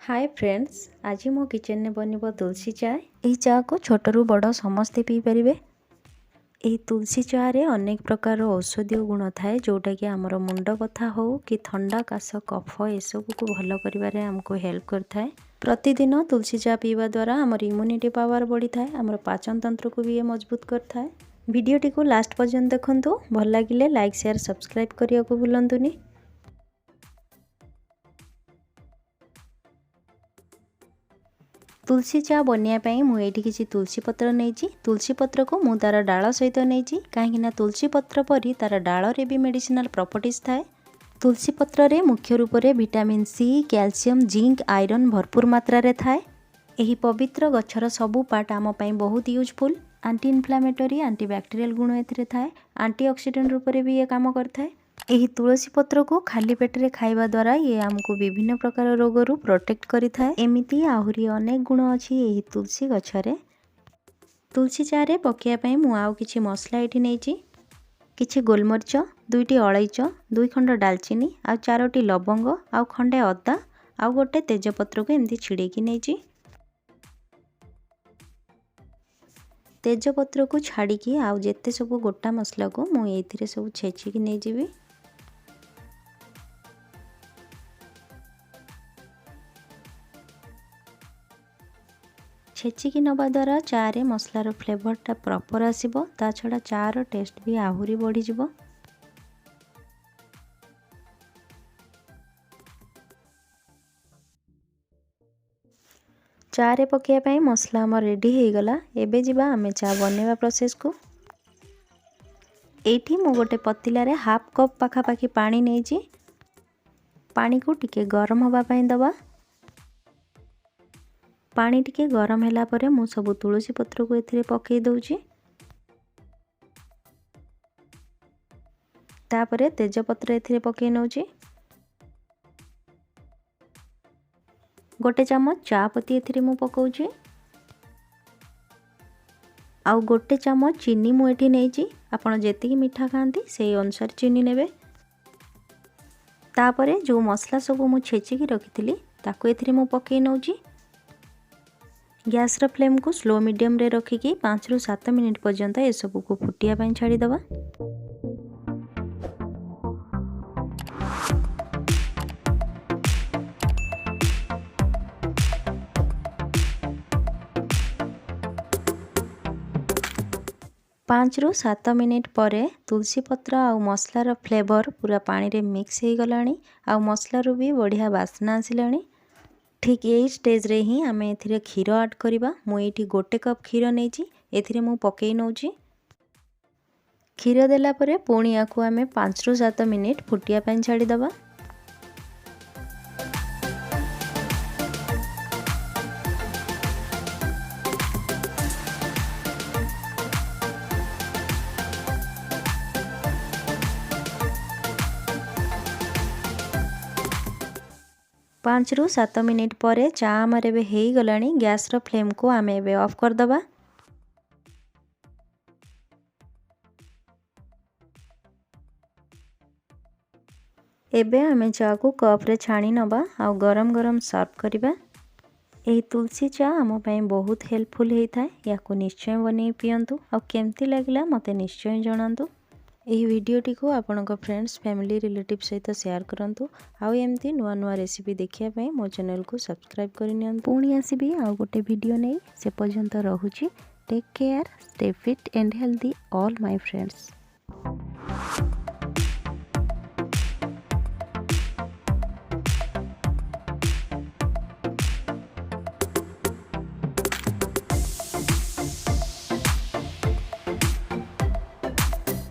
Hi friends, आज मो kitchen में बनब तुलसी चाय। यही चा को छोटू बड़ समस्ते पी पारे। यही तुलसी चा रे अनेक प्रकार औषधीय गुण थाए जोटा कि आमर मुंड बथा हो कि ठंडा काश कफ एसबू को भल कर आमको हेल्प करता है। प्रतिदिन तुलसी चा पीवा द्वारा आमर इम्यूनिटी पावर बढ़ी थाए, आमर पाचन तंत्र को भी ये मजबूत करता है। वीडियोटी को लास्ट पर्यंत देखंतु, भल लगिले लाइक शेयर सब्सक्राइब करने को भूलंतुनी। तुलसी चा बनवाई मुझे किसी तुलसी पत्र नहीं। तुलसी पत्र को मु तार डाल सहित नहीं कहीं तुलसी पत्र परी तार डाल रे भी मेडिसिनल प्रॉपर्टीज थाए। तुलसी पत्र रे मुख्य रूप से vitamin C, calcium, zinc, iron भरपूर मात्रा रे थाए। यही पवित्र गछर सबू पार्ट आम बहुत यूजफुल। आंटी इनफ्लामेटरी, आंटीबैक्टेरियल गुण ए थाए। आंटीऑक्सीडेंट रूप से भी ये काम करता है। यही तुलसी पत्र को खाली पेटरे खाइबा द्वारा ये हमको विभिन्न प्रकार रोगरू प्रोटेक्ट करिथाए। एमिति आहुरी अनेक गुण अच्छी यही तुलसी गछरे। तुलसी चा रे पकिया पई मु आउ किछि मसला एठी नेछि। किछि गोलमरिच, 2टी अलैच, 2 खंड डालचीनी, आ 4टी लवंग, आ खंडे अदा, आ गोटे तेजपत्र को एमती छिड़ेकी नेछि। तेजपत्र को छाड़िकी आउ जेते सब गोटा मसला को मु एथिरे सब छेचिकी नै जिवि। छेचिकी नवा द्वारा चा रे मसलार फ्लेवरटा प्रॉपर आसीबो। ता छड़ा चार टेस्ट भी आहुरी बढ़ी जिवो। चा रे पकिया पई मसला हमर रेडी हे गला। एबे जिबा हमें चा बनेवा प्रोसेस को। एठी मु गोटे पतिला रे हाफ कप पाखा पाखी पानी नेछि। पानी को टिके गरम होबा पई दबा। पानी टिके गरम होला परे मु सब तुलसी पत्र को एथिरे पकई दउची। तापरे तेजपत्र एथिरे पकई नउची। गोटे चम्मच चा पत्ती एथिरे मु पकाउची। आउ गोटे चम्मच चीनी मु एठी नेछि। आपण जेतिकी मीठा खांती सेही अनुसार चीनी नेबे। तापरे जो मसला सब मु छेचिकी रखिथिली ताको एथिरे मु पकई नउची। गैस रा फ्लेम को स्लो मीडियम रे रखिकी 5 रु 7 मिनिट पर्यंत ए सब को फुटिया पई छाड़ी दबा। पाँच रु 7 मिनिट परे तुलसी पत्र आउ मसलार फ्लेवर पूरा पानी रे मिक्स हो गलानी। आउ मसलारू भी बढ़िया बास्ना आसिलानी। ठीक यही स्टेज रे ही आमे एथिरे क्षीर ऐड करिबा। मु एठी गोटे कप क्षीर नेछि, एथिरे मु पकेई नउछि। क्षीर देला परे पुणी याकू आमे 5 रु 7 मिनिट फुटिया पई छाड़ी दबा। पाँच रु 7 मिनिट परे चा आमर एबे हेई गलानी। गैस रो फ्लेम को आमे एबे ऑफ कर दबा। एबे आमे चा को कप रे छाणी नबा आउ गरम गरम सर्व करिबा। एही तुलसी चा आम पई बहुत हेल्पफुल हेई थाए। याको निश्चय बनै पियंतु आउ केमती लागिला मते निश्चय जणांतु। यही वीडियोटी को आपणक फ्रेंड्स, फैमिली, रिलेटिव सहित शेयर करंतु। आउ एमती नुआ नुआ रेसिपी देखिया पई मो चैनल को सब्सक्राइब करिनियन। पुणी आसीबी आउ गोटे वीडियो नै। से पर्यंत रहुची। Take care, stay fit and healthy all my friends.